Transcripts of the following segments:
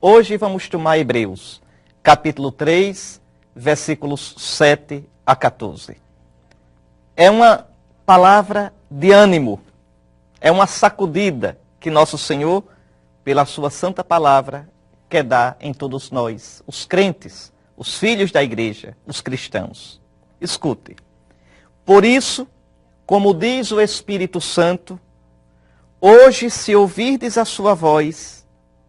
Hoje vamos tomar Hebreus, capítulo 3, versículos 7 a 14. É uma palavra de ânimo, é uma sacudida que nosso Senhor, pela sua santa palavra, quer dar em todos nós, os crentes, os filhos da igreja, os cristãos. Escute. Por isso, como diz o Espírito Santo, hoje, se ouvirdes a sua voz,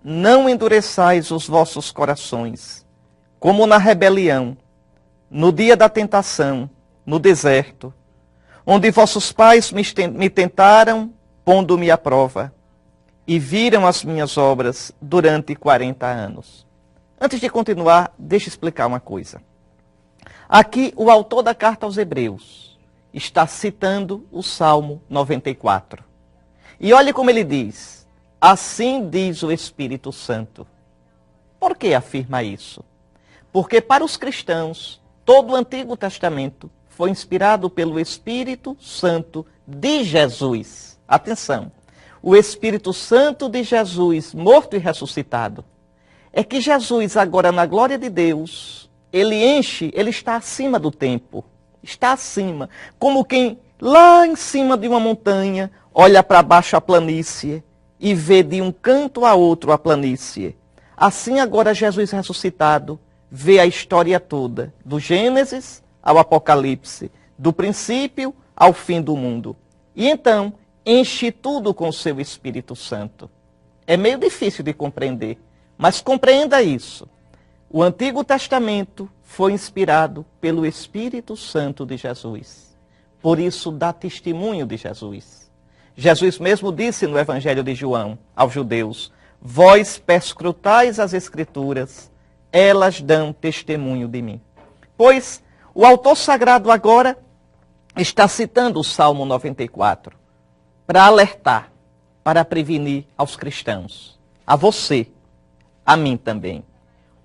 não endureçais os vossos corações, como na rebelião, no dia da tentação, no deserto, onde vossos pais me tentaram, pondo-me à prova, e viram as minhas obras durante 40 anos. Antes de continuar, deixa eu explicar uma coisa. Aqui, o autor da carta aos Hebreus está citando o Salmo 94. E olhe como ele diz: assim diz o Espírito Santo. Por que afirma isso? Porque para os cristãos, todo o Antigo Testamento foi inspirado pelo Espírito Santo de Jesus. Atenção, o Espírito Santo de Jesus, morto e ressuscitado. É que Jesus, agora na glória de Deus, ele está acima do tempo. Está acima, como quem lá em cima de uma montanha olha para baixo a planície e vê de um canto a outro a planície. Assim agora Jesus ressuscitado vê a história toda, do Gênesis ao Apocalipse, do princípio ao fim do mundo. E então enche tudo com o seu Espírito Santo. É meio difícil de compreender, mas compreenda isso. O Antigo Testamento foi inspirado pelo Espírito Santo de Jesus. Por isso dá testemunho de Jesus. Jesus mesmo disse no Evangelho de João aos judeus: vós perscrutais as Escrituras, elas dão testemunho de mim. Pois o autor sagrado agora está citando o Salmo 94 para alertar, para prevenir aos cristãos, a você, a mim também.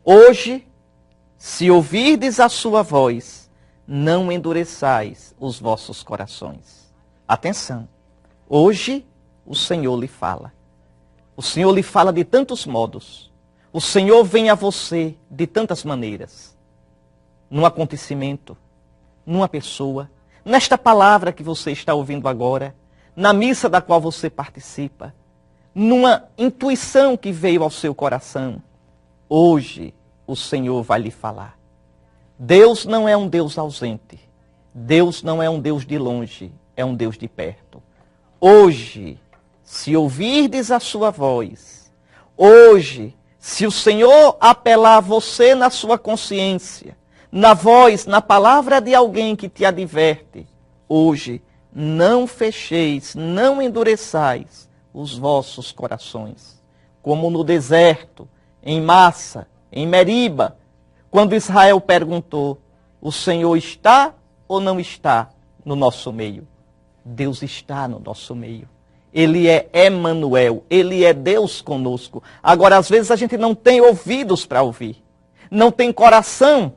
Hoje, se ouvirdes a sua voz, não endureçais os vossos corações. Atenção. Hoje, o Senhor lhe fala. O Senhor lhe fala de tantos modos. O Senhor vem a você de tantas maneiras. Num acontecimento, numa pessoa, nesta palavra que você está ouvindo agora, na missa da qual você participa, numa intuição que veio ao seu coração. Hoje, o Senhor vai lhe falar. Deus não é um Deus ausente. Deus não é um Deus de longe, é um Deus de perto. Hoje, se ouvirdes a sua voz, hoje, se o Senhor apelar a você na sua consciência, na voz, na palavra de alguém que te adverte, hoje, não fecheis, não endureçais os vossos corações, como no deserto, em Massa, em Meriba, quando Israel perguntou: o Senhor está ou não está no nosso meio? Deus está no nosso meio. Ele é Emanuel, Ele é Deus conosco. Agora, às vezes a gente não tem ouvidos para ouvir, não tem coração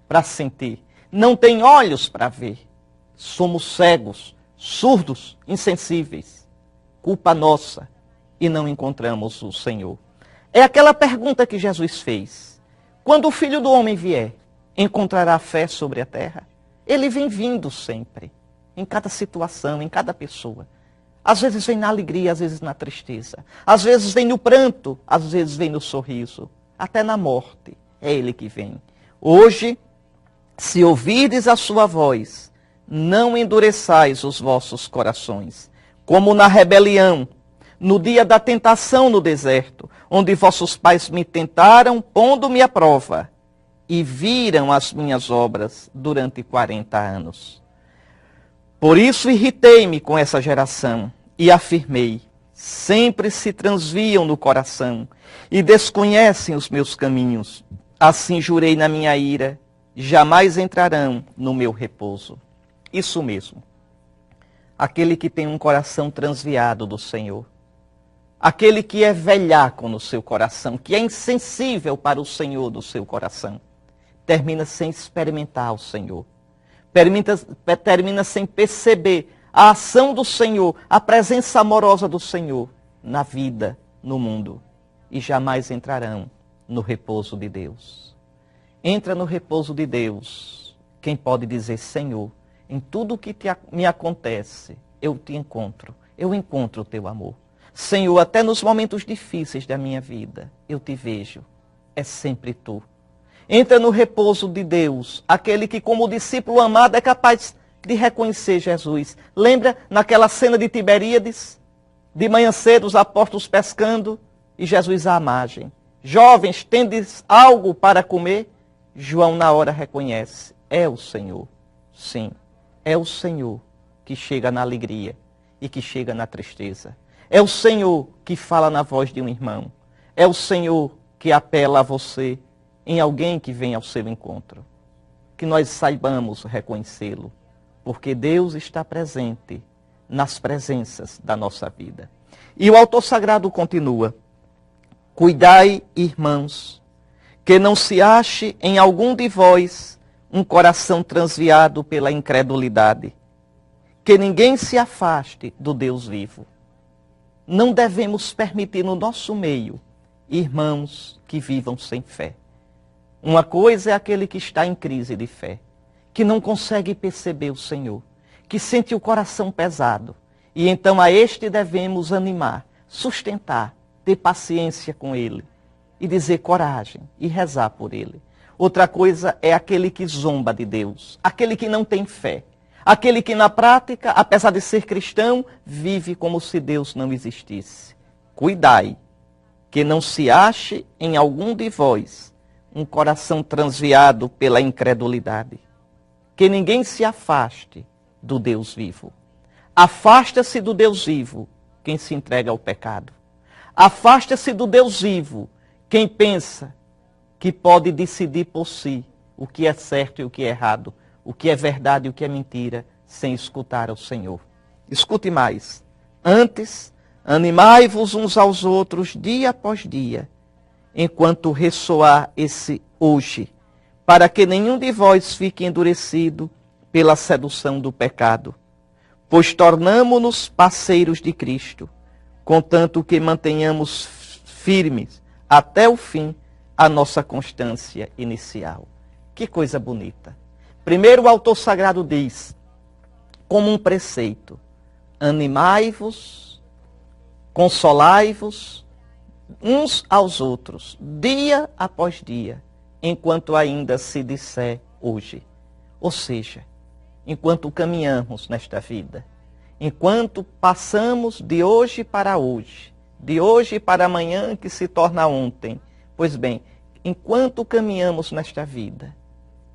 para sentir, não tem olhos para ver. Somos cegos, surdos, insensíveis. Culpa nossa e não encontramos o Senhor. É aquela pergunta que Jesus fez: quando o Filho do Homem vier, encontrará fé sobre a terra? Ele vem vindo sempre, em cada situação, em cada pessoa. Às vezes vem na alegria, às vezes na tristeza. Às vezes vem no pranto, às vezes vem no sorriso. Até na morte é Ele que vem. Hoje, se ouvirdes a sua voz, não endureçais os vossos corações, como na rebelião, no dia da tentação no deserto, onde vossos pais me tentaram, pondo-me à prova, e viram as minhas obras durante 40 anos. Por isso irritei-me com essa geração e afirmei: sempre se transviam no coração e desconhecem os meus caminhos. Assim jurei na minha ira: jamais entrarão no meu repouso. Isso mesmo. Aquele que tem um coração transviado do Senhor, aquele que é velhaco no seu coração, que é insensível para o Senhor do seu coração, termina sem experimentar o Senhor. Termina sem perceber a ação do Senhor, a presença amorosa do Senhor na vida, no mundo. E jamais entrarão no repouso de Deus. Entra no repouso de Deus. Quem pode dizer, Senhor, em tudo o que me acontece, eu te encontro. Eu encontro o teu amor. Senhor, até nos momentos difíceis da minha vida, eu te vejo. É sempre tu. Entra no repouso de Deus, aquele que, como discípulo amado, é capaz de reconhecer Jesus. Lembra naquela cena de Tiberíades? De manhã cedo, os apóstolos pescando e Jesus à margem. Jovens, tendes algo para comer? João, na hora, reconhece. É o Senhor. Sim, é o Senhor que chega na alegria e que chega na tristeza. É o Senhor que fala na voz de um irmão. É o Senhor que apela a você em alguém que vem ao seu encontro. Que nós saibamos reconhecê-lo, porque Deus está presente nas presenças da nossa vida. E o autor sagrado continua: cuidai, irmãos, que não se ache em algum de vós um coração transviado pela incredulidade, que ninguém se afaste do Deus vivo. Não devemos permitir no nosso meio irmãos que vivam sem fé. Uma coisa é aquele que está em crise de fé, que não consegue perceber o Senhor, que sente o coração pesado. E então a este devemos animar, sustentar, ter paciência com ele e dizer coragem e rezar por ele. Outra coisa é aquele que zomba de Deus, aquele que não tem fé. Aquele que na prática, apesar de ser cristão, vive como se Deus não existisse. Cuidai, que não se ache em algum de vós um coração transviado pela incredulidade. Que ninguém se afaste do Deus vivo. Afasta-se do Deus vivo quem se entrega ao pecado. Afasta-se do Deus vivo quem pensa que pode decidir por si o que é certo e o que é errado, o que é verdade e o que é mentira, sem escutar ao Senhor. Escute mais. Antes, animai-vos uns aos outros dia após dia, enquanto ressoar esse hoje, para que nenhum de vós fique endurecido pela sedução do pecado. Pois tornamo-nos parceiros de Cristo, contanto que mantenhamos firmes até o fim a nossa constância inicial. Que coisa bonita. Primeiro o autor sagrado diz, como um preceito, animai-vos, consolai-vos uns aos outros, dia após dia, enquanto ainda se disser hoje. Ou seja, enquanto caminhamos nesta vida, enquanto passamos de hoje para hoje, de hoje para amanhã que se torna ontem. Pois bem, enquanto caminhamos nesta vida,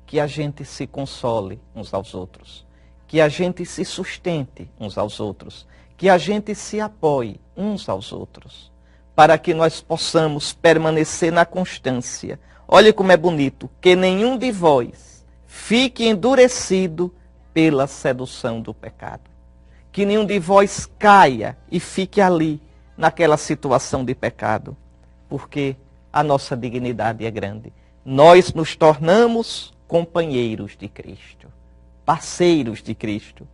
que a gente se console uns aos outros, que a gente se sustente uns aos outros, que a gente se apoie uns aos outros, para que nós possamos permanecer na constância. Olha como é bonito, que nenhum de vós fique endurecido pela sedução do pecado. Que nenhum de vós caia e fique ali, naquela situação de pecado, porque a nossa dignidade é grande. Nós nos tornamos companheiros de Cristo, parceiros de Cristo.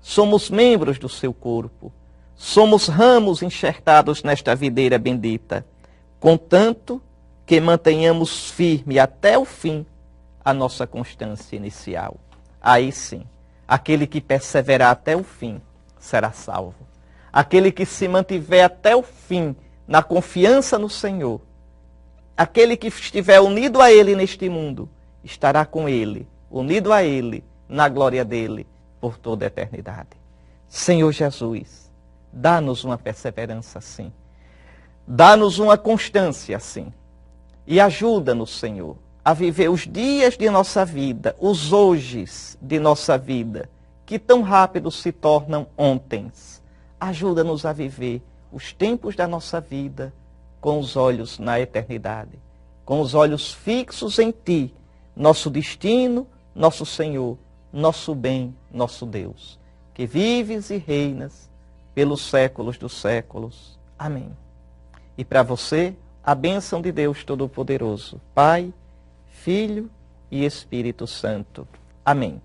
Somos membros do seu corpo. Somos ramos enxertados nesta videira bendita, contanto que mantenhamos firme até o fim a nossa constância inicial. Aí sim, aquele que perseverar até o fim será salvo. Aquele que se mantiver até o fim na confiança no Senhor, aquele que estiver unido a Ele neste mundo, estará com Ele, unido a Ele, na glória dEle, por toda a eternidade. Senhor Jesus, dá-nos uma perseverança assim. Dá-nos uma constância assim. E ajuda-nos, Senhor, a viver os dias de nossa vida, os hojes de nossa vida, que tão rápido se tornam ontens. Ajuda-nos a viver os tempos da nossa vida com os olhos na eternidade, com os olhos fixos em Ti, nosso destino, nosso Senhor, nosso bem, nosso Deus, que vives e reinas pelos séculos dos séculos. Amém. E para você, a bênção de Deus Todo-Poderoso, Pai, Filho e Espírito Santo. Amém.